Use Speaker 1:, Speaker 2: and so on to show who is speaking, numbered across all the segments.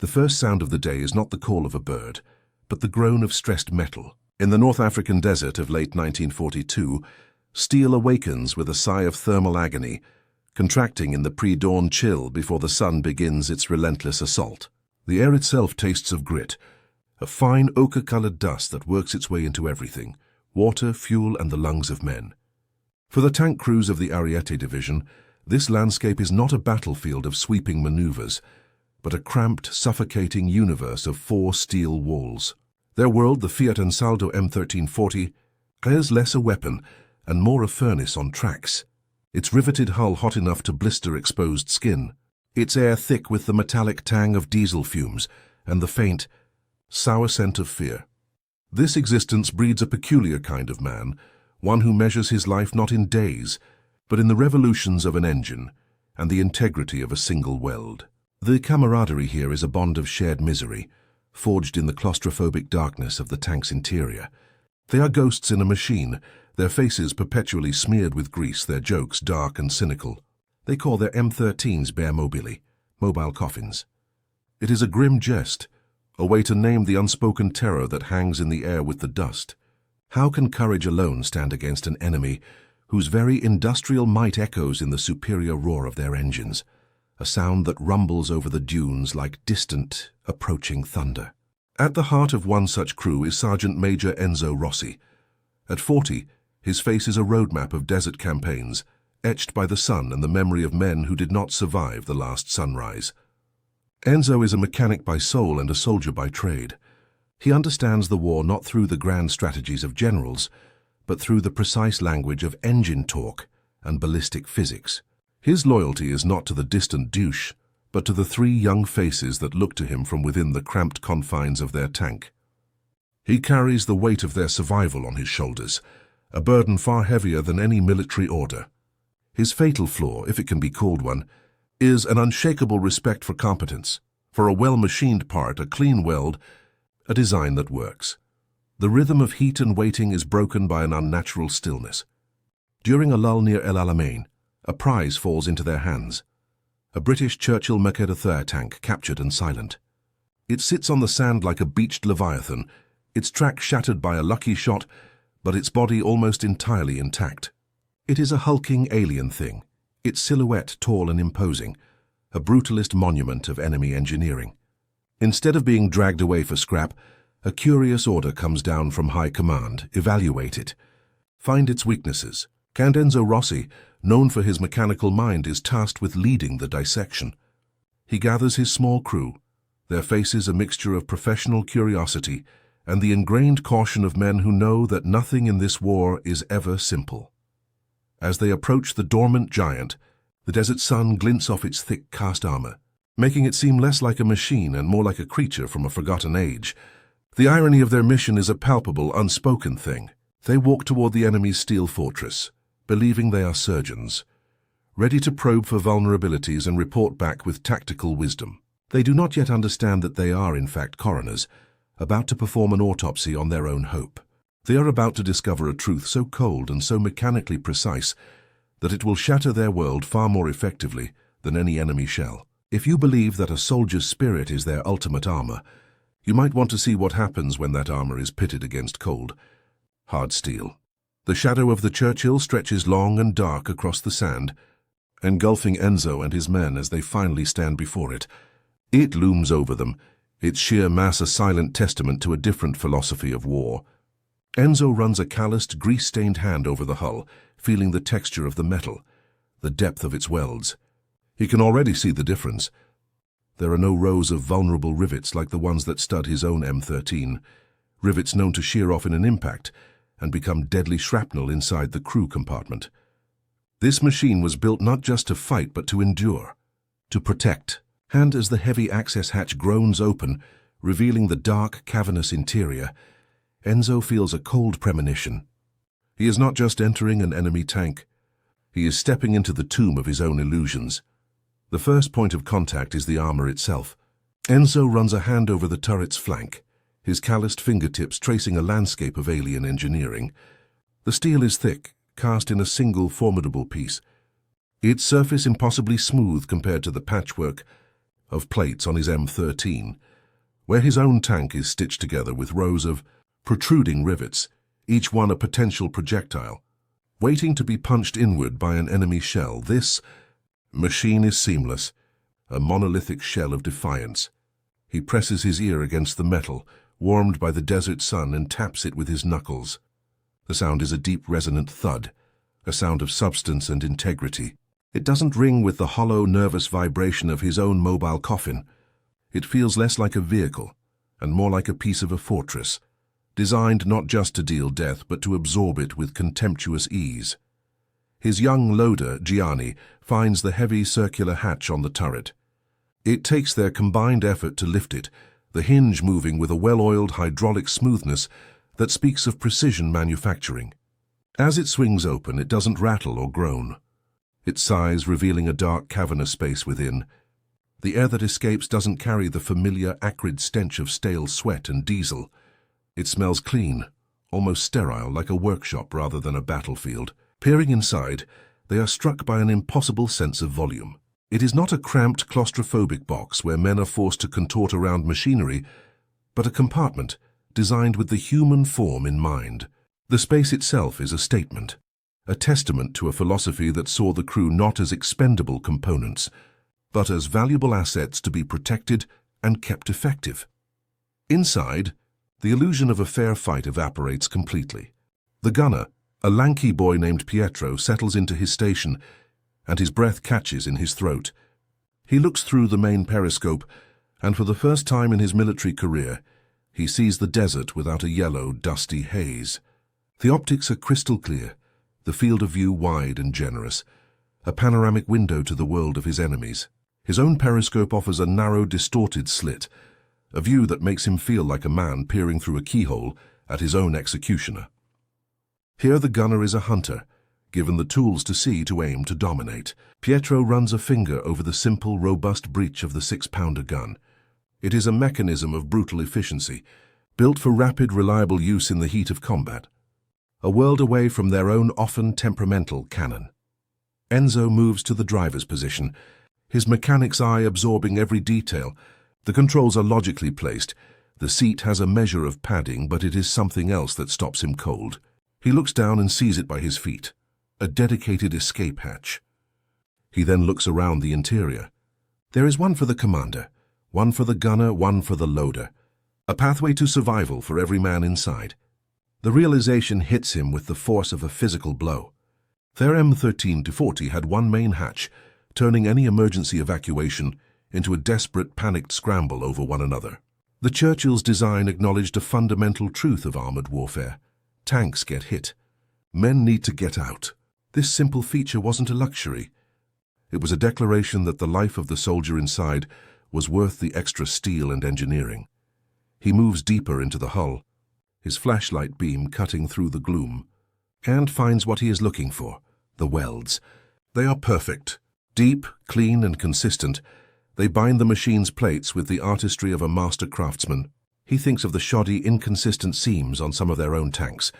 Speaker 1: The first sound of the day is not the call of a bird, but the groan of stressed metal. In the North African desert of late 1942, steel awakens with a sigh of thermal agony, contracting in the pre-dawn chill before the sun begins its relentless assault. The air itself tastes of grit, a fine ochre-colored dust that works its way into everything: water, fuel, and the lungs of men. For the tank crews of the Ariete Division, this landscape is not a battlefield of sweeping maneuvers, but a cramped, suffocating universe of 4 steel walls. Their world, the Fiat Ansaldo M1340, has less a weapon and more a furnace on tracks. Its riveted hull hot enough to blister exposed skin, its air thick with the metallic tang of diesel fumes and the faint, sour scent of fear. This existence breeds a peculiar kind of man, one who measures his life not in days, but in the revolutions of an engine and the integrity of a single weld. The camaraderie here is a bond of shared misery, forged in the claustrophobic darkness of the tank's interior. They are ghosts in a machine, their faces perpetually smeared with grease, their jokes dark and cynical. They call their M13s bare mobile coffins. It is a grim jest, a way to name the unspoken terror that hangs in the air with the dust. How can courage alone stand against an enemy whose very industrial might echoes in the superior roar of their engines, a sound that rumbles over the dunes like distant, approaching thunder? At the heart of one such crew is Sergeant Major Enzo Rossi. At 40, his face is a roadmap of desert campaigns, etched by the sun and the memory of men who did not survive the last sunrise. Enzo is a mechanic by soul and a soldier by trade. He understands the war not through the grand strategies of generals, but through the precise language of engine torque and ballistic physics. His loyalty is not to the distant douche, but to the 3 young faces that look to him from within the cramped confines of their tank. He carries the weight of their survival on his shoulders, a burden far heavier than any military order. His fatal flaw, if it can be called one, is an unshakable respect for competence, for a well-machined part, a clean weld, a design that works. The rhythm of heat and waiting is broken by an unnatural stillness. During a lull near El Alamein, a prize falls into their hands. A British Churchill Mercader tank, captured and silent. It sits on the sand like a beached leviathan, its track shattered by a lucky shot, but its body almost entirely intact. It is a hulking alien thing, its silhouette tall and imposing, a brutalist monument of enemy engineering. Instead of being dragged away for scrap, a curious order comes down from high command: evaluate it. Find its weaknesses. Enzo Rossi, known for his mechanical mind, is tasked with leading the dissection. He gathers his small crew, their faces a mixture of professional curiosity and the ingrained caution of men who know that nothing in this war is ever simple. As they approach the dormant giant, the desert sun glints off its thick cast armor, making it seem less like a machine and more like a creature from a forgotten age. The irony of their mission is a palpable, unspoken thing. They walk toward the enemy's steel fortress, believing they are surgeons, ready to probe for vulnerabilities and report back with tactical wisdom. They do not yet understand that they are, in fact, coroners, about to perform an autopsy on their own hope. They are about to discover a truth so cold and so mechanically precise that it will shatter their world far more effectively than any enemy shell. If you believe that a soldier's spirit is their ultimate armor, you might want to see what happens when that armor is pitted against cold, hard steel. The shadow of the Churchill stretches long and dark across the sand, engulfing Enzo and his men as they finally stand before it. It looms over them, its sheer mass a silent testament to a different philosophy of war. Enzo runs a calloused, grease-stained hand over the hull, feeling the texture of the metal, the depth of its welds. He can already see the difference. There are no rows of vulnerable rivets like the ones that stud his own M13, rivets known to shear off in an impact and become deadly shrapnel inside the crew compartment. This machine was built not just to fight but to endure, to protect. And as the heavy access hatch groans open, revealing the dark, cavernous interior, Enzo feels a cold premonition. He is not just entering an enemy tank. He is stepping into the tomb of his own illusions. The first point of contact is the armor itself. Enzo runs a hand over the turret's flank, his calloused fingertips tracing a landscape of alien engineering. The steel is thick, cast in a single formidable piece, its surface impossibly smooth compared to the patchwork of plates on his M13, where his own tank is stitched together with rows of protruding rivets, each one a potential projectile, waiting to be punched inward by an enemy shell. This machine is seamless, a monolithic shell of defiance. He presses his ear against the metal, warmed by the desert sun, and taps it with his knuckles. The sound is a deep, resonant thud, a sound of substance and integrity. It doesn't ring with the hollow, nervous vibration of his own mobile coffin. It feels less like a vehicle and more like a piece of a fortress, designed not just to deal death but to absorb it with contemptuous ease. His young loader, Gianni, finds the heavy circular hatch on the turret. It takes their combined effort to lift it, the hinge moving with a well-oiled hydraulic smoothness that speaks of precision manufacturing. As it swings open, it doesn't rattle or groan. It sighs, revealing a dark, cavernous space within. The air that escapes doesn't carry the familiar, acrid stench of stale sweat and diesel. It smells clean, almost sterile, like a workshop rather than a battlefield. Peering inside, they are struck by an impossible sense of volume. It is not a cramped, claustrophobic box where men are forced to contort around machinery, but a compartment designed with the human form in mind. The space itself is a statement, a testament to a philosophy that saw the crew not as expendable components, but as valuable assets to be protected and kept effective. Inside, the illusion of a fair fight evaporates completely. The gunner, a lanky boy named Pietro, settles into his station, and his breath catches in his throat. He looks through the main periscope, and for the first time in his military career, he sees the desert without a yellow, dusty haze. The optics are crystal clear, the field of view wide and generous, a panoramic window to the world of his enemies. His own periscope offers a narrow, distorted slit, a view that makes him feel like a man peering through a keyhole at his own executioner. Here the gunner is a hunter, given the tools to see, to aim, to dominate. Pietro runs a finger over the simple, robust breech of the 6-pounder gun. It is a mechanism of brutal efficiency, built for rapid, reliable use in the heat of combat, a world away from their own often temperamental cannon. Enzo moves to the driver's position, his mechanic's eye absorbing every detail. The controls are logically placed. The seat has a measure of padding, but it is something else that stops him cold. He looks down and sees it by his feet, a dedicated escape hatch. He then looks around the interior. There is one for the commander, one for the gunner, one for the loader. A pathway to survival for every man inside. The realization hits him with the force of a physical blow. Their M13-40 had one main hatch, turning any emergency evacuation into a desperate, panicked scramble over one another. The Churchill's design acknowledged a fundamental truth of armored warfare. Tanks get hit. Men need to get out. This simple feature wasn't a luxury. It was a declaration that the life of the soldier inside was worth the extra steel and engineering. He moves deeper into the hull, his flashlight beam cutting through the gloom, and finds what he is looking for, the welds. They are perfect, deep, clean, and consistent. They bind the machine's plates with the artistry of a master craftsman. He thinks of the shoddy, inconsistent seams on some of their own tanks,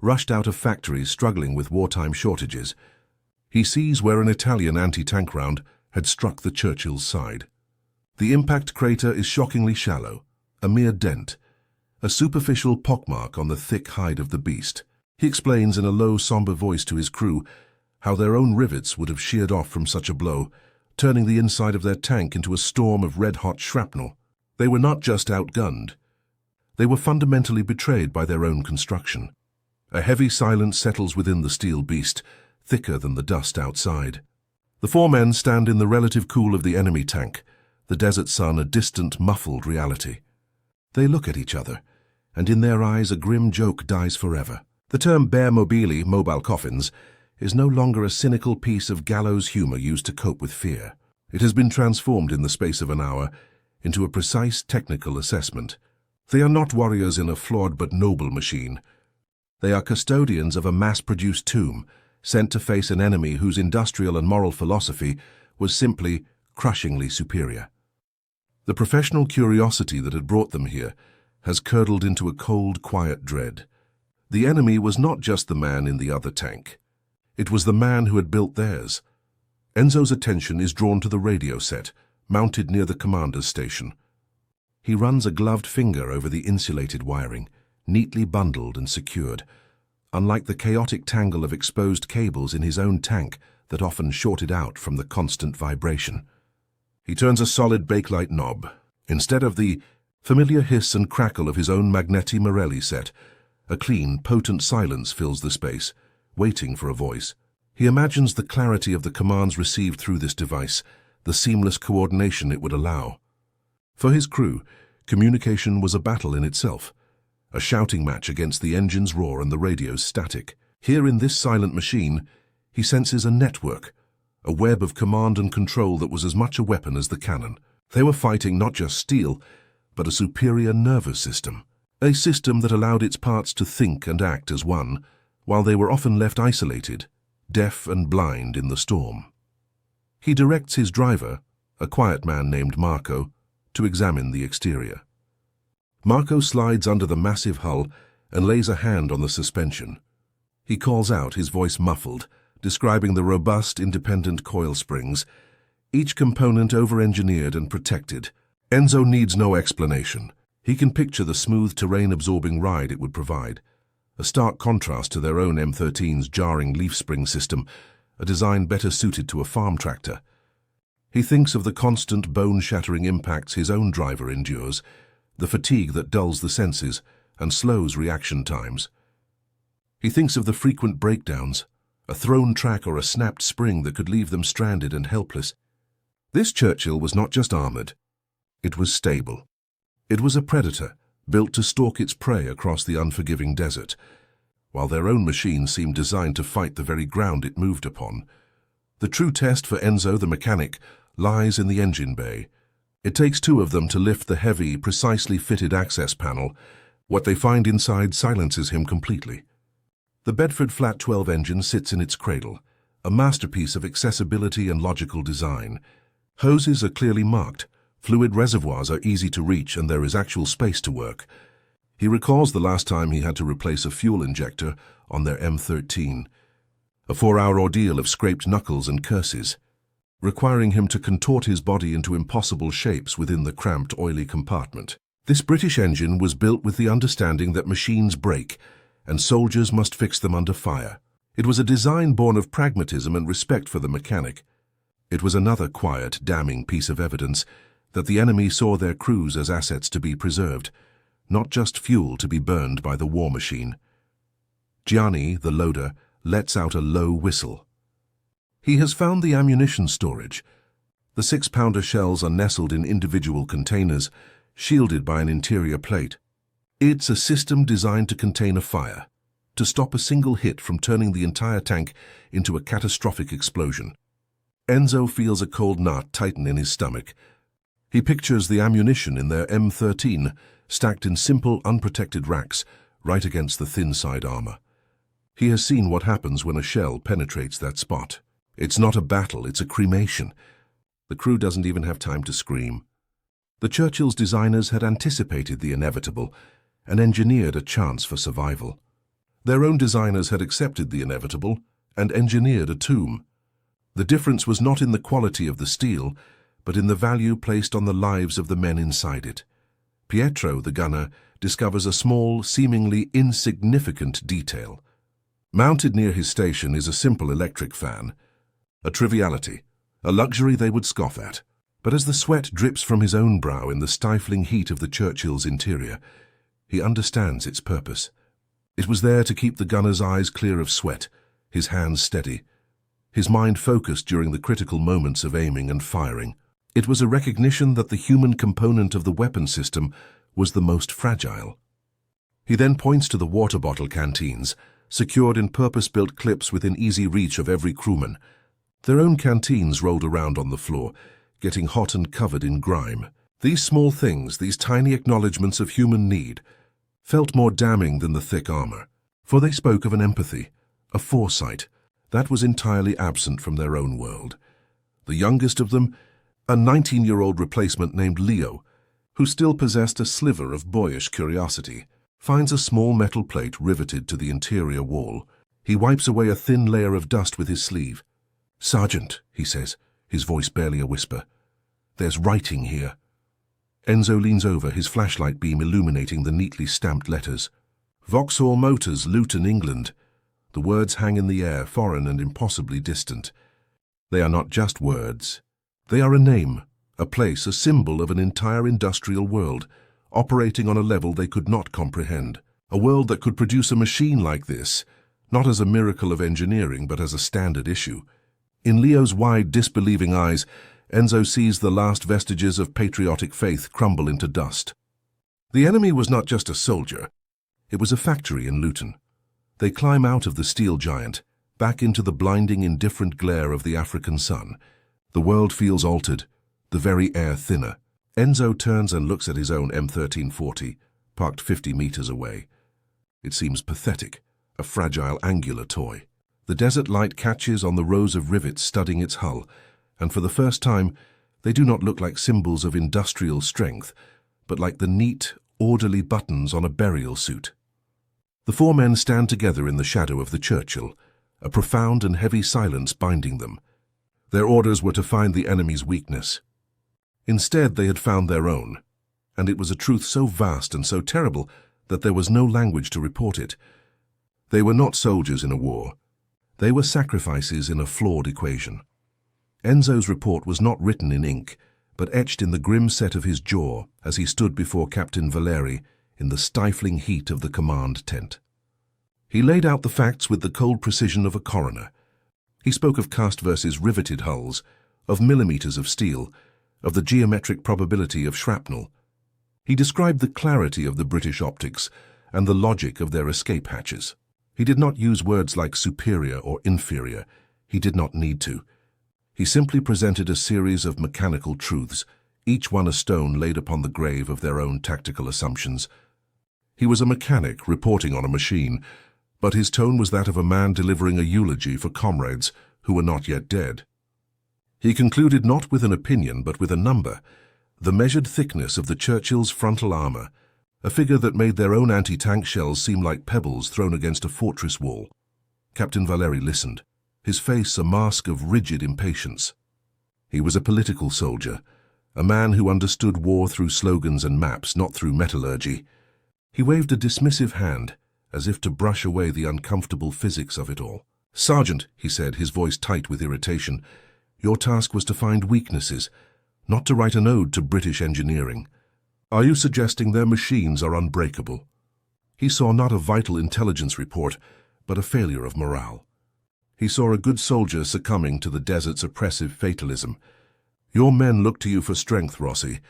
Speaker 1: rushed out of factories struggling with wartime shortages. He sees where an Italian anti-tank round had struck the Churchill's side. The impact crater is shockingly shallow, a mere dent, a superficial pockmark on the thick hide of the beast. He explains in a low, somber voice to his crew how their own rivets would have sheared off from such a blow, turning the inside of their tank into a storm of red-hot shrapnel. They were not just outgunned. They were fundamentally betrayed by their own construction. A heavy silence settles within the steel beast, thicker than the dust outside. The four men stand in the relative cool of the enemy tank, the desert sun a distant, muffled reality. They look at each other, and in their eyes a grim joke dies forever. The term bare mobili, mobile coffins, is no longer a cynical piece of gallows humor used to cope with fear. It has been transformed in the space of an hour into a precise technical assessment. They are not warriors in a flawed but noble machine. They are custodians of a mass-produced tomb, sent to face an enemy whose industrial and moral philosophy was simply crushingly superior. The professional curiosity that had brought them here has curdled into a cold, quiet dread. The enemy was not just the man in the other tank. It was the man who had built theirs. Enzo's attention is drawn to the radio set, mounted near the commander's station. He runs a gloved finger over the insulated wiring, neatly bundled and secured, unlike the chaotic tangle of exposed cables in his own tank that often shorted out from the constant vibration. He turns a solid bakelite knob. Instead of the familiar hiss and crackle of his own Magneti Morelli set, a clean, potent silence fills the space, waiting for a voice. He imagines the clarity of the commands received through this device, the seamless coordination it would allow. For his crew, communication was a battle in itself, a shouting match against the engine's roar and the radio's static. Here in this silent machine, he senses a network, a web of command and control that was as much a weapon as the cannon. They were fighting not just steel, but a superior nervous system, a system that allowed its parts to think and act as one, while they were often left isolated, deaf and blind in the storm. He directs his driver, a quiet man named Marco, to examine the exterior. Marco slides under the massive hull and lays a hand on the suspension. He calls out, his voice muffled, describing the robust, independent coil springs, each component over-engineered and protected. Enzo needs no explanation. He can picture the smooth, terrain-absorbing ride it would provide, a stark contrast to their own M13's jarring leaf spring system, a design better suited to a farm tractor. He thinks of the constant bone-shattering impacts his own driver endures, the fatigue that dulls the senses and slows reaction times. He thinks of the frequent breakdowns, a thrown track or a snapped spring that could leave them stranded and helpless. This Churchill was not just armored. It was stable. It was a predator, built to stalk its prey across the unforgiving desert, while their own machine seemed designed to fight the very ground it moved upon. The true test for Enzo the mechanic lies in the engine bay. It takes two of them to lift the heavy, precisely fitted access panel. What they find inside silences him completely. The Bedford Flat 12 engine sits in its cradle, a masterpiece of accessibility and logical design. Hoses are clearly marked, fluid reservoirs are easy to reach, and there is actual space to work. He recalls the last time he had to replace a fuel injector on their M13, a 4-hour ordeal of scraped knuckles and curses, requiring him to contort his body into impossible shapes within the cramped, oily compartment. This British engine was built with the understanding that machines break, and soldiers must fix them under fire. It was a design born of pragmatism and respect for the mechanic. It was another quiet, damning piece of evidence that the enemy saw their crews as assets to be preserved, not just fuel to be burned by the war machine. Gianni, the loader, lets out a low whistle. He has found the ammunition storage. The 6-pounder shells are nestled in individual containers, shielded by an interior plate. It's a system designed to contain a fire, to stop a single hit from turning the entire tank into a catastrophic explosion. Enzo feels a cold knot tighten in his stomach. He pictures the ammunition in their M13, stacked in simple, unprotected racks, right against the thin side armor. He has seen what happens when a shell penetrates that spot. It's not a battle, it's a cremation. The crew doesn't even have time to scream. The Churchill's designers had anticipated the inevitable and engineered a chance for survival. Their own designers had accepted the inevitable and engineered a tomb. The difference was not in the quality of the steel, but in the value placed on the lives of the men inside it. Pietro, the gunner, discovers a small, seemingly insignificant detail. Mounted near his station is a simple electric fan. A triviality, a luxury they would scoff at. But as the sweat drips from his own brow in the stifling heat of the Churchill's interior, he understands its purpose. It was there to keep the gunner's eyes clear of sweat, his hands steady, his mind focused during the critical moments of aiming and firing. It was a recognition that the human component of the weapon system was the most fragile. He then points to the water bottle canteens, secured in purpose-built clips within easy reach of every crewman. Their own canteens rolled around on the floor, getting hot and covered in grime. These small things, these tiny acknowledgments of human need, felt more damning than the thick armor, for they spoke of an empathy, a foresight, that was entirely absent from their own world. The youngest of them, a 19-year-old replacement named Leo, who still possessed a sliver of boyish curiosity, finds a small metal plate riveted to the interior wall. He wipes away a thin layer of dust with his sleeve. "Sergeant," he says, his voice barely a whisper, There's writing here. Enzo leans over, his flashlight beam illuminating the neatly stamped letters. Vauxhall Motors, Luton, England. The words hang in the air, foreign and impossibly distant. They are not just words. They are a name, a place, a symbol of an entire industrial world, operating on a level they could not comprehend. A world that could produce a machine like this, not as a miracle of engineering, but as a standard issue. In Leo's wide, disbelieving eyes, Enzo sees the last vestiges of patriotic faith crumble into dust. The enemy was not just a soldier. It was a factory in Luton. They climb out of the steel giant, back into the blinding, indifferent glare of the African sun. The world feels altered, the very air thinner. Enzo turns and looks at his own M1340, parked 50 meters away. It seems pathetic, a fragile, angular toy. The desert light catches on the rows of rivets studding its hull, and for the first time, they do not look like symbols of industrial strength, but like the neat, orderly buttons on a burial suit. The four men stand together in the shadow of the Churchill, a profound and heavy silence binding them. Their orders were to find the enemy's weakness. Instead, they had found their own, and it was a truth so vast and so terrible that there was no language to report it. They were not soldiers in a war. They were sacrifices in a flawed equation. Enzo's report was not written in ink, but etched in the grim set of his jaw as he stood before Captain Valeri in the stifling heat of the command tent. He laid out the facts with the cold precision of a coroner. He spoke of cast versus riveted hulls, of millimeters of steel, of the geometric probability of shrapnel. He described the clarity of the British optics and the logic of their escape hatches. He did not use words like superior or inferior. He did not need to. He simply presented a series of mechanical truths, each one a stone laid upon the grave of their own tactical assumptions. He was a mechanic reporting on a machine, but his tone was that of a man delivering a eulogy for comrades who were not yet dead. He concluded not with an opinion, but with a number, the measured thickness of the Churchill's frontal armor, a figure that made their own anti-tank shells seem like pebbles thrown against a fortress wall. Captain Valeri listened, his face a mask of rigid impatience. He was a political soldier, a man who understood war through slogans and maps, not through metallurgy. He waved a dismissive hand, as if to brush away the uncomfortable physics of it all. "Sergeant," he said, his voice tight with irritation, "your task was to find weaknesses, not to write an ode to British engineering. Are you suggesting their machines are unbreakable?" He saw not a vital intelligence report, but a failure of morale. He saw a good soldier succumbing to the desert's oppressive fatalism. "Your men look to you for strength, Rossi,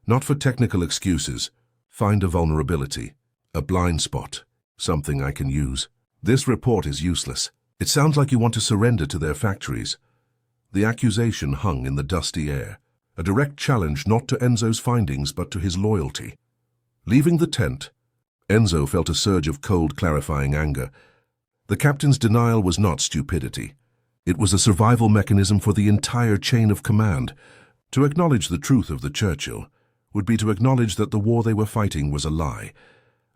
Speaker 1: not for technical excuses. Find a vulnerability, a blind spot, something I can use. This report is useless. It sounds like you want to surrender to their factories." The accusation hung in the dusty air, a direct challenge not to Enzo's findings but to his loyalty. Leaving the tent, Enzo felt a surge of cold, clarifying anger. The captain's denial was not stupidity. It was a survival mechanism for the entire chain of command. To acknowledge the truth of the Churchill would be to acknowledge that the war they were fighting was a lie,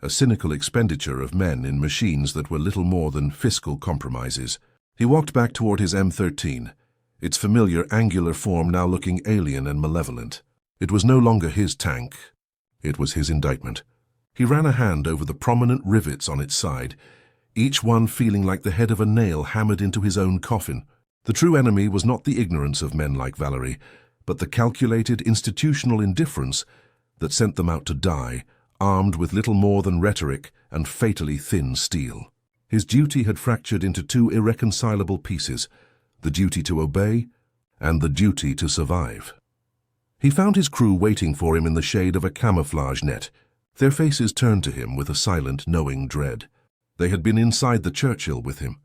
Speaker 1: a cynical expenditure of men in machines that were little more than fiscal compromises. He walked back toward his M13, its familiar angular form now looking alien and malevolent. It was no longer his tank. It was his indictment. He ran a hand over the prominent rivets on its side, each one feeling like the head of a nail hammered into his own coffin. The true enemy was not the ignorance of men like Valeri, but the calculated institutional indifference that sent them out to die, armed with little more than rhetoric and fatally thin steel. His duty had fractured into two irreconcilable pieces, the duty to obey and the duty to survive. He found his crew waiting for him in the shade of a camouflage net, their faces turned to him with a silent, knowing dread. They had been inside the Churchill with him.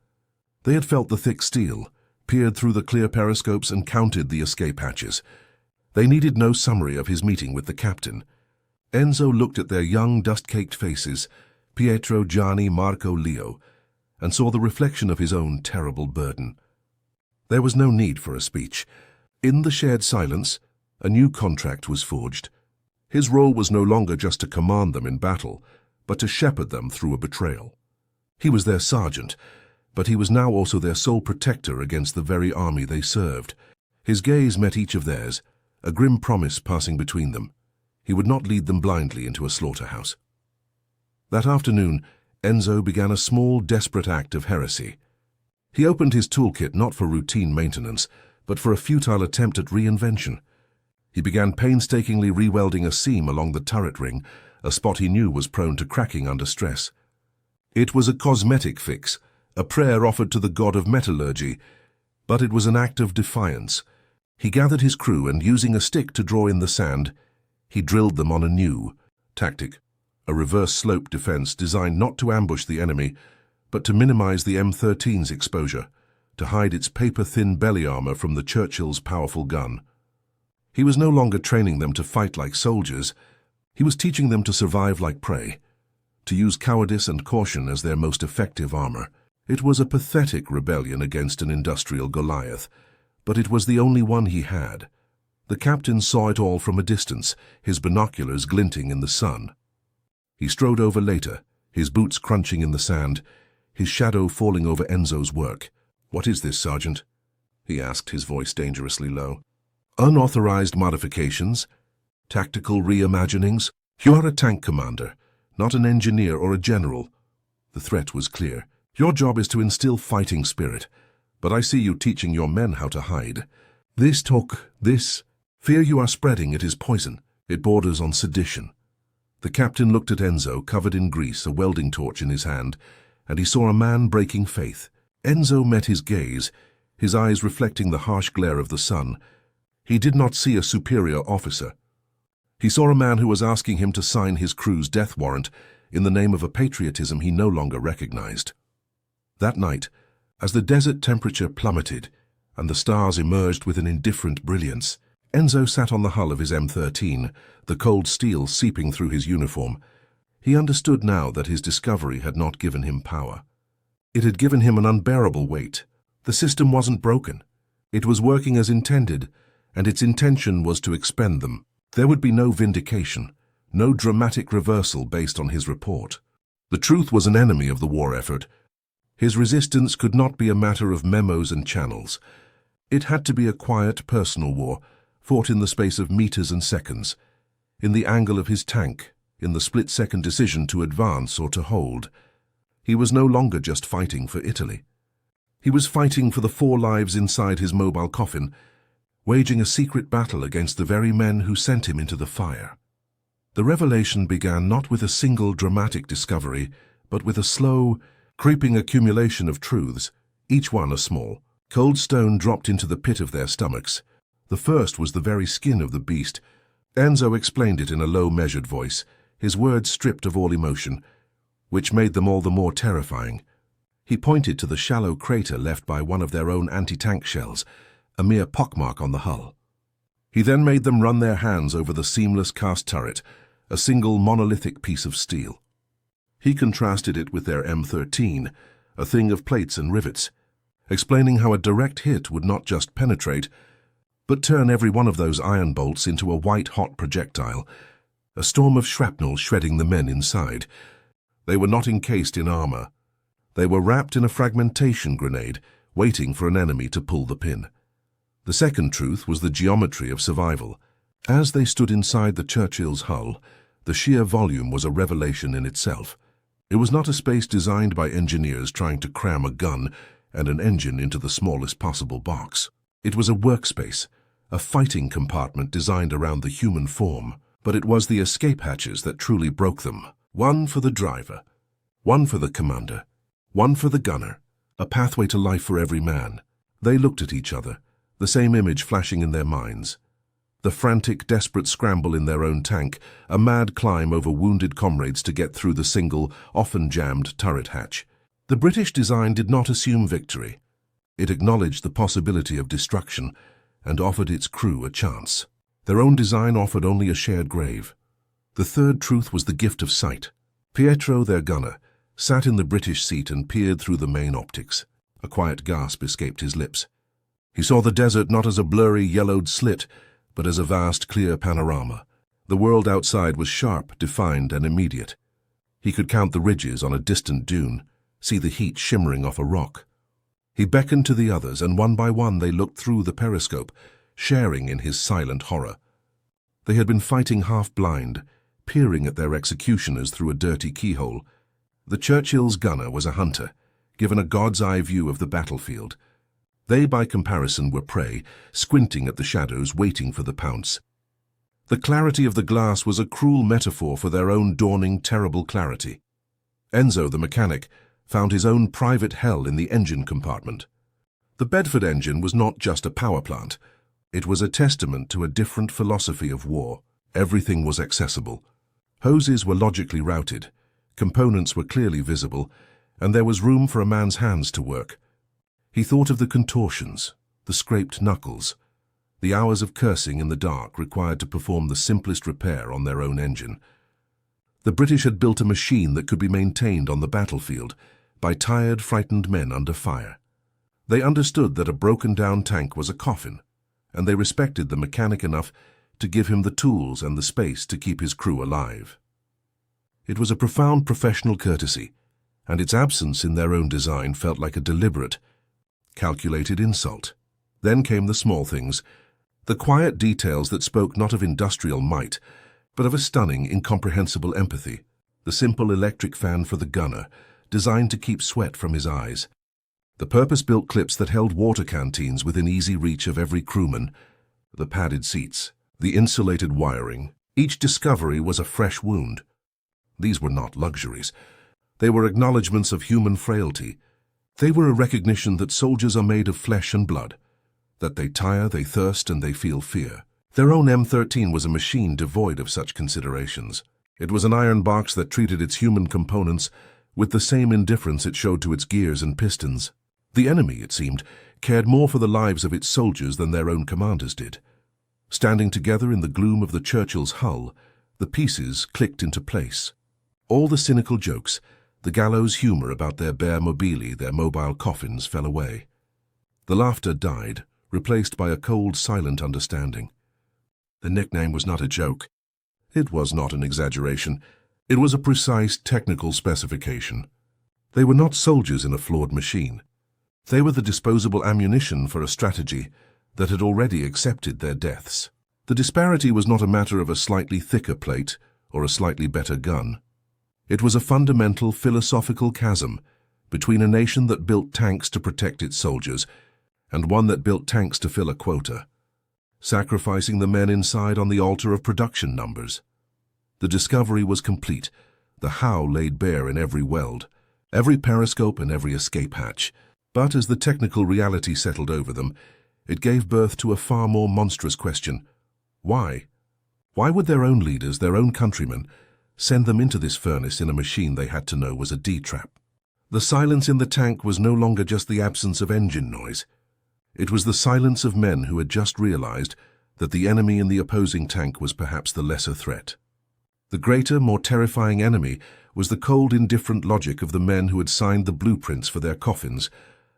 Speaker 1: They had felt the thick steel, peered through the clear periscopes and counted the escape hatches. They needed no summary of his meeting with the captain. Enzo looked at their young, dust-caked faces, Pietro, Gianni, Marco, Leo, and saw the reflection of his own terrible burden. There was no need for a speech. In the shared silence, a new contract was forged. His role was no longer just to command them in battle, but to shepherd them through a betrayal. He was their sergeant, but he was now also their sole protector against the very army they served. His gaze met each of theirs, a grim promise passing between them. He would not lead them blindly into a slaughterhouse. That afternoon, Enzo began a small, desperate act of heresy. He opened his toolkit not for routine maintenance, but for a futile attempt at reinvention. He began painstakingly rewelding a seam along the turret ring, a spot he knew was prone to cracking under stress. It was a cosmetic fix, a prayer offered to the god of metallurgy, but it was an act of defiance. He gathered his crew and, using a stick to draw in the sand, he drilled them on a new tactic, a reverse slope defense designed not to ambush the enemy, but to minimize the M13's exposure, to hide its paper-thin belly armor from the Churchill's powerful gun. He was no longer training them to fight like soldiers. He was teaching them to survive like prey, to use cowardice and caution as their most effective armor. It was a pathetic rebellion against an industrial Goliath, but it was the only one he had. The captain saw it all from a distance, his binoculars glinting in the sun. He strode over later, his boots crunching in the sand, his shadow falling over Enzo's work. "What is this, Sergeant?" he asked, his voice dangerously low. "Unauthorized modifications? Tactical reimaginings? You are a tank commander, not an engineer or a general." The threat was clear. "Your job is to instill fighting spirit, but I see you teaching your men how to hide. This fear you are spreading, it is poison. It borders on sedition." The captain looked at Enzo, covered in grease, a welding torch in his hand, and he saw a man breaking faith. Enzo met his gaze, his eyes reflecting the harsh glare of the sun. He did not see a superior officer. He saw a man who was asking him to sign his crew's death warrant in the name of a patriotism he no longer recognized. That night, as the desert temperature plummeted and the stars emerged with an indifferent brilliance, Enzo sat on the hull of his M13, the cold steel seeping through his uniform. He understood now that his discovery had not given him power. It had given him an unbearable weight. The system wasn't broken. It was working as intended, and its intention was to expend them. There would be no vindication, no dramatic reversal based on his report. The truth was an enemy of the war effort. His resistance could not be a matter of memos and channels. It had to be a quiet, personal war, fought in the space of meters and seconds, in the angle of his tank, in the split-second decision to advance or to hold. He was no longer just fighting for Italy. He was fighting for the 4 lives inside his mobile coffin, waging a secret battle against the very men who sent him into the fire. The revelation began not with a single dramatic discovery, but with a slow, creeping accumulation of truths, each one a small, cold stone dropped into the pit of their stomachs. The first was the very skin of the beast. Enzo explained it in a low, measured voice, his words stripped of all emotion, which made them all the more terrifying. He pointed to the shallow crater left by one of their own anti-tank shells, a mere pockmark on the hull. He then made them run their hands over the seamless cast turret, a single monolithic piece of steel. He contrasted it with their M13, a thing of plates and rivets, explaining how a direct hit would not just penetrate, but turn every one of those iron bolts into a white-hot projectile, a storm of shrapnel shredding the men inside. They were not encased in armor. They were wrapped in a fragmentation grenade, waiting for an enemy to pull the pin. The second truth was the geometry of survival. As they stood inside the Churchill's hull, the sheer volume was a revelation in itself. It was not a space designed by engineers trying to cram a gun and an engine into the smallest possible box. It was a workspace, a fighting compartment designed around the human form, but it was the escape hatches that truly broke them. One for the driver, one for the commander, one for the gunner, a pathway to life for every man. They looked at each other, the same image flashing in their minds. The frantic, desperate scramble in their own tank, a mad climb over wounded comrades to get through the single, often jammed turret hatch. The British design did not assume victory. It acknowledged the possibility of destruction and offered its crew a chance. Their own design offered only a shared grave. The third truth was the gift of sight. Pietro, their gunner, sat in the British seat and peered through the main optics. A quiet gasp escaped his lips. He saw the desert not as a blurry, yellowed slit, but as a vast, clear panorama. The world outside was sharp, defined, and immediate. He could count the ridges on a distant dune, see the heat shimmering off a rock. He beckoned to the others, and one by one they looked through the periscope, sharing in his silent horror. They had been fighting half-blind, peering at their executioners through a dirty keyhole. The Churchill's gunner was a hunter, given a god's-eye view of the battlefield. They, by comparison, were prey, squinting at the shadows, waiting for the pounce. The clarity of the glass was a cruel metaphor for their own dawning, terrible clarity. Enzo, the mechanic, found his own private hell in the engine compartment. The Bedford engine was not just a power plant. It was a testament to a different philosophy of war. Everything was accessible. Hoses were logically routed, components were clearly visible, and there was room for a man's hands to work. He thought of the contortions, the scraped knuckles, the hours of cursing in the dark required to perform the simplest repair on their own engine. The British had built a machine that could be maintained on the battlefield by tired, frightened men under fire. They understood that a broken-down tank was a coffin, and they respected the mechanic enough to give him the tools and the space to keep his crew alive. It was a profound professional courtesy, and its absence in their own design felt like a deliberate, calculated insult. Then came the small things, the quiet details that spoke not of industrial might, but of a stunning, incomprehensible empathy. The simple electric fan for the gunner, designed to keep sweat from his eyes. The purpose-built clips that held water canteens within easy reach of every crewman. The padded seats, the insulated wiring. Each discovery was a fresh wound. These were not luxuries. They were acknowledgments of human frailty. They were a recognition that soldiers are made of flesh and blood, that they tire, they thirst, and they feel fear. Their own M13 was a machine devoid of such considerations. It was an iron box that treated its human components with the same indifference it showed to its gears and pistons. The enemy, it seemed, cared more for the lives of its soldiers than their own commanders did. Standing together in the gloom of the Churchill's hull, the pieces clicked into place. All the cynical jokes, the gallows humor about their bare mobili, their mobile coffins, fell away. The laughter died, replaced by a cold, silent understanding. The nickname was not a joke. It was not an exaggeration. It was a precise technical specification. They were not soldiers in a flawed machine. They were the disposable ammunition for a strategy that had already accepted their deaths. The disparity was not a matter of a slightly thicker plate or a slightly better gun. It was a fundamental philosophical chasm between a nation that built tanks to protect its soldiers and one that built tanks to fill a quota, sacrificing the men inside on the altar of production numbers. The discovery was complete, the how laid bare in every weld, every periscope and every escape hatch. But as the technical reality settled over them, it gave birth to a far more monstrous question. Why? Why would their own leaders, their own countrymen, send them into this furnace in a machine they had to know was a D-trap? The silence in the tank was no longer just the absence of engine noise. It was the silence of men who had just realized that the enemy in the opposing tank was perhaps the lesser threat. The greater, more terrifying enemy was the cold, indifferent logic of the men who had signed the blueprints for their coffins,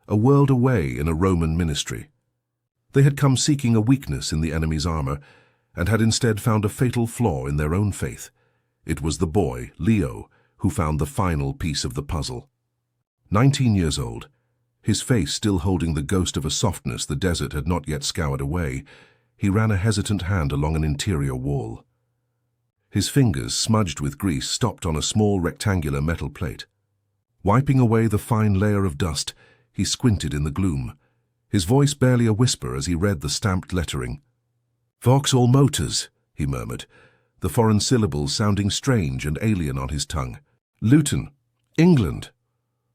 Speaker 1: a world away in a Roman ministry. They had come seeking a weakness in the enemy's armor, and had instead found a fatal flaw in their own faith. It was the boy, Leo, who found the final piece of the puzzle. 19 years old, his face still holding the ghost of a softness the desert had not yet scoured away, he ran a hesitant hand along an interior wall. His fingers, smudged with grease, stopped on a small rectangular metal plate. Wiping away the fine layer of dust, he squinted in the gloom, his voice barely a whisper as he read the stamped lettering. "Vauxhall Motors," he murmured, the foreign syllables sounding strange and alien on his tongue. "Luton, England."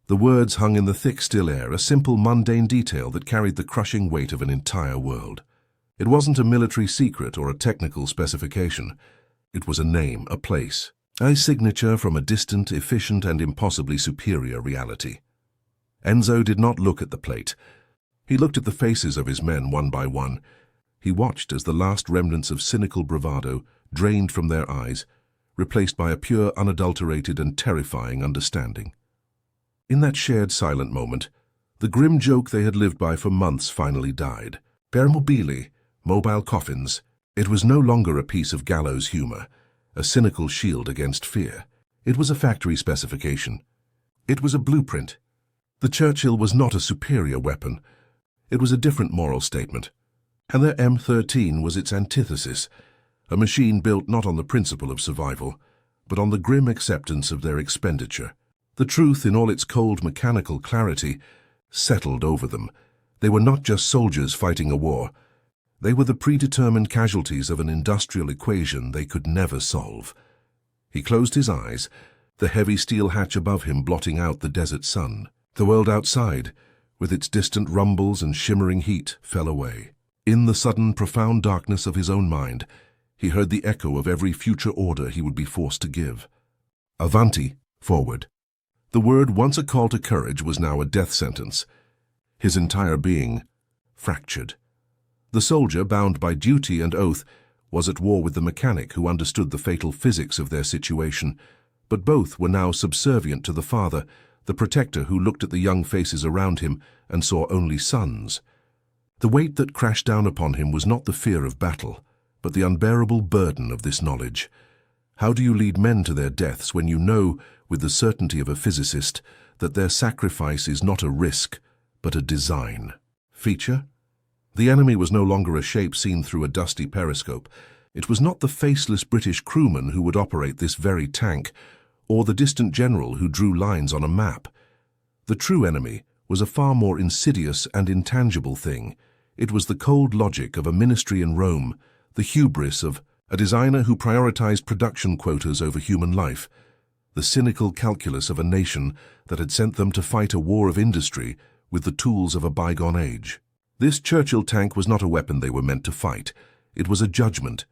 Speaker 1: The words hung in the thick, still air, a simple, mundane detail that carried the crushing weight of an entire world. It wasn't a military secret or a technical specification. It was a name, a place, a signature from a distant, efficient, and impossibly superior reality. Enzo did not look at the plate. He looked at the faces of his men one by one. He watched as the last remnants of cynical bravado drained from their eyes, replaced by a pure, unadulterated, and terrifying understanding. In that shared silent moment, the grim joke they had lived by for months finally died. Per mobili, mobile coffins. It was no longer a piece of gallows humor, a cynical shield against fear. It was a factory specification. It was a blueprint. The Churchill was not a superior weapon. It was a different moral statement. And their M13 was its antithesis, a machine built not on the principle of survival, but on the grim acceptance of their expenditure. The truth, in all its cold mechanical clarity, settled over them. They were not just soldiers fighting a war. They were the predetermined casualties of an industrial equation they could never solve. He closed his eyes, the heavy steel hatch above him blotting out the desert sun. The world outside, with its distant rumbles and shimmering heat, fell away. In the sudden, profound darkness of his own mind, he heard the echo of every future order he would be forced to give. Avanti, forward. The word, once a call to courage, was now a death sentence. His entire being fractured. The soldier, bound by duty and oath, was at war with the mechanic who understood the fatal physics of their situation, but both were now subservient to the father, the protector who looked at the young faces around him and saw only sons. The weight that crashed down upon him was not the fear of battle, but the unbearable burden of this knowledge. How do you lead men to their deaths when you know, with the certainty of a physicist, that their sacrifice is not a risk, but a design? Feature? The enemy was no longer a shape seen through a dusty periscope. It was not the faceless British crewman who would operate this very tank, or the distant general who drew lines on a map. The true enemy was a far more insidious and intangible thing. It was the cold logic of a ministry in Rome, the hubris of a designer who prioritized production quotas over human life, the cynical calculus of a nation that had sent them to fight a war of industry with the tools of a bygone age. This Churchill tank was not a weapon they were meant to fight. It was a judgment.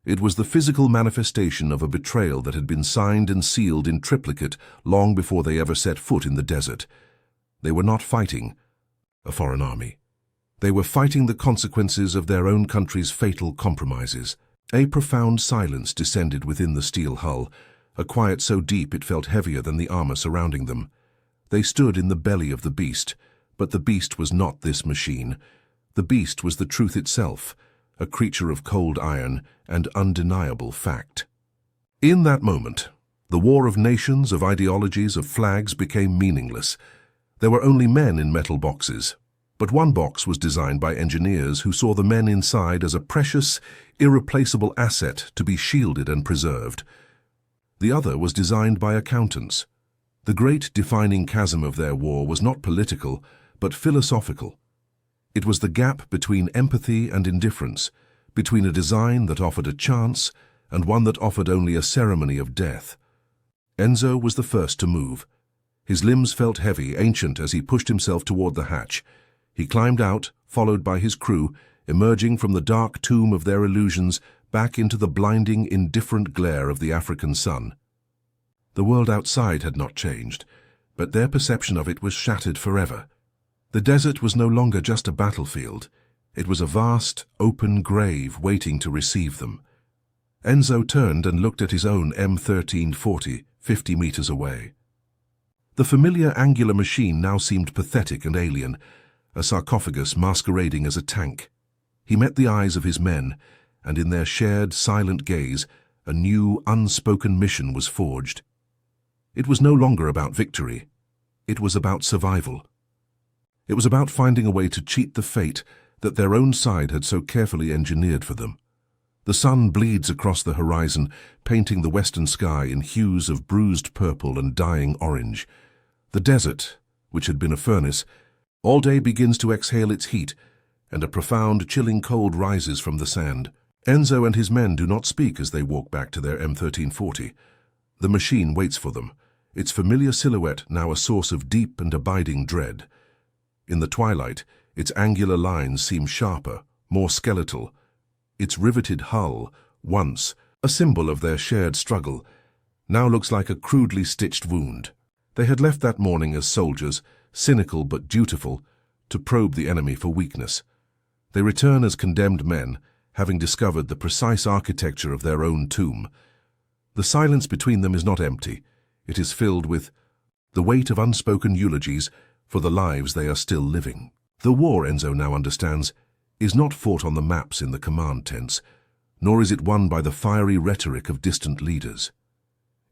Speaker 1: It was the physical manifestation of a betrayal that had been signed and sealed in triplicate long before they ever set foot in the desert. They were not fighting a foreign army. They were fighting the consequences of their own country's fatal compromises. A profound silence descended within the steel hull, a quiet so deep it felt heavier than the armor surrounding them. They stood in the belly of the beast, but the beast was not this machine. The beast was the truth itself, a creature of cold iron and undeniable fact. In that moment, the war of nations, of ideologies, of flags became meaningless. There were only men in metal boxes. But one box was designed by engineers who saw the men inside as a precious, irreplaceable asset to be shielded and preserved. The other was designed by accountants. The great defining chasm of their war was not political, but philosophical. It was the gap between empathy and indifference, between a design that offered a chance and one that offered only a ceremony of death. Enzo was the first to move. His limbs felt heavy, ancient, as he pushed himself toward the hatch. He climbed out, followed by his crew, emerging from the dark tomb of their illusions back into the blinding, indifferent glare of the African sun. The world outside had not changed, but their perception of it was shattered forever. The desert was no longer just a battlefield. It was a vast, open grave waiting to receive them. Enzo turned and looked at his own M1340, 50 meters away. The familiar angular machine now seemed pathetic and alien, a sarcophagus masquerading as a tank. He met the eyes of his men, and in their shared, silent gaze, a new, unspoken mission was forged. It was no longer about victory. It was about survival. It was about finding a way to cheat the fate that their own side had so carefully engineered for them. The sun bleeds across the horizon, painting the western sky in hues of bruised purple and dying orange. The desert, which had been a furnace, all day begins to exhale its heat, and a profound, chilling cold rises from the sand. Enzo and his men do not speak as they walk back to their M1340. The machine waits for them, its familiar silhouette now a source of deep and abiding dread. In the twilight, its angular lines seem sharper, more skeletal. Its riveted hull, once a symbol of their shared struggle, now looks like a crudely stitched wound. They had left that morning as soldiers, cynical but dutiful, to probe the enemy for weakness. They return as condemned men, having discovered the precise architecture of their own tomb. The silence between them is not empty. It is filled with the weight of unspoken eulogies for the lives they are still living. The war, Enzo now understands, is not fought on the maps in the command tents, nor is it won by the fiery rhetoric of distant leaders.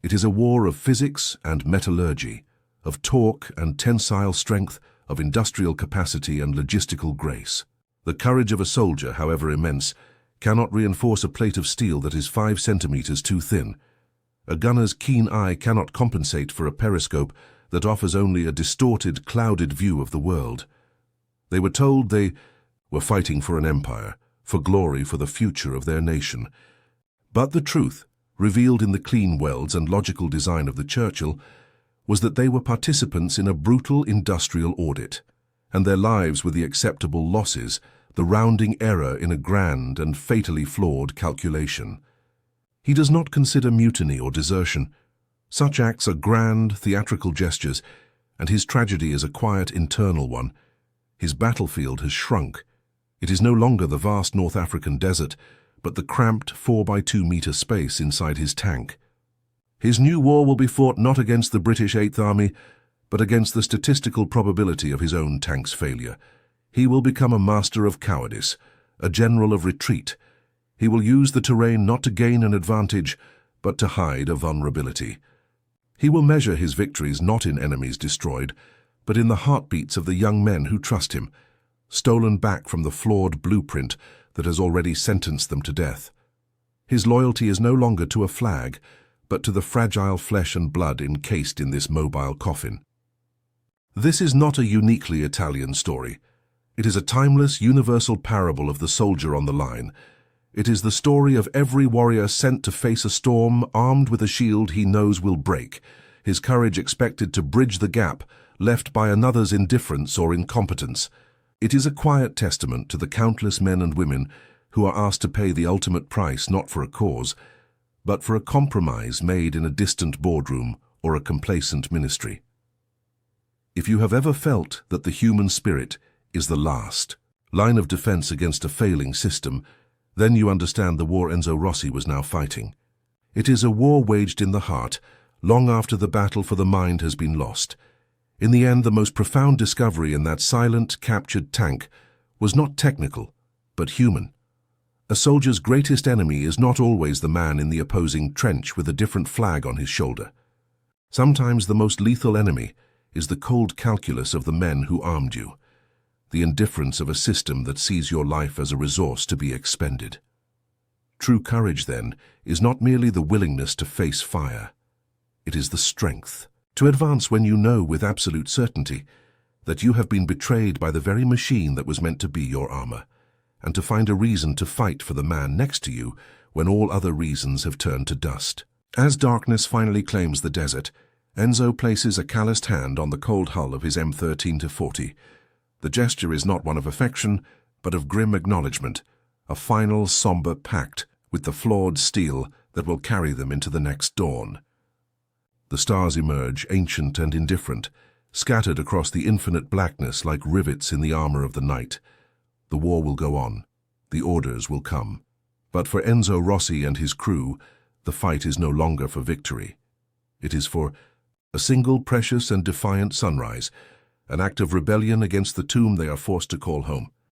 Speaker 1: It is a war of physics and metallurgy, of torque and tensile strength, of industrial capacity and logistical grace. The courage of a soldier, however immense, cannot reinforce a plate of steel that is 5 centimeters too thin. A gunner's keen eye cannot compensate for a periscope that offers only a distorted, clouded view of the world. They were told they were fighting for an empire, for glory, for the future of their nation. But the truth, revealed in the clean welds and logical design of the Churchill, was that they were participants in a brutal industrial audit, and their lives were the acceptable losses, the rounding error in a grand and fatally flawed calculation. He does not consider mutiny or desertion. Such acts are grand, theatrical gestures, and his tragedy is a quiet, internal one. His battlefield has shrunk. It is no longer the vast North African desert, but the cramped 4x2-meter space inside his tank. His new war will be fought not against the British Eighth Army, but against the statistical probability of his own tank's failure. He will become a master of cowardice, a general of retreat. He will use the terrain not to gain an advantage, but to hide a vulnerability. He will measure his victories not in enemies destroyed, but in the heartbeats of the young men who trust him, stolen back from the flawed blueprint that has already sentenced them to death. His loyalty is no longer to a flag, but to the fragile flesh and blood encased in this mobile coffin. This is not a uniquely Italian story. It is a timeless, universal parable of the soldier on the line. It is the story of every warrior sent to face a storm, armed with a shield he knows will break, his courage expected to bridge the gap left by another's indifference or incompetence. It is a quiet testament to the countless men and women who are asked to pay the ultimate price not for a cause, but for a compromise made in a distant boardroom or a complacent ministry. If you have ever felt that the human spirit is the last line of defense against a failing system, then you understand the war Enzo Rossi was now fighting. It is a war waged in the heart, long after the battle for the mind has been lost. In the end, the most profound discovery in that silent, captured tank was not technical, but human. A soldier's greatest enemy is not always the man in the opposing trench with a different flag on his shoulder. Sometimes the most lethal enemy is the cold calculus of the men who armed you, the indifference of a system that sees your life as a resource to be expended. True courage, then, is not merely the willingness to face fire. It is the strength to advance when you know with absolute certainty that you have been betrayed by the very machine that was meant to be your armor, and to find a reason to fight for the man next to you when all other reasons have turned to dust. As darkness finally claims the desert, Enzo places a calloused hand on the cold hull of his M13-40. The gesture is not one of affection, but of grim acknowledgement, a final somber pact with the flawed steel that will carry them into the next dawn. The stars emerge, ancient and indifferent, scattered across the infinite blackness like rivets in the armor of the night. The war will go on. The orders will come. But for Enzo Rossi and his crew, the fight is no longer for victory. It is for a single precious and defiant sunrise, an act of rebellion against the tomb they are forced to call home.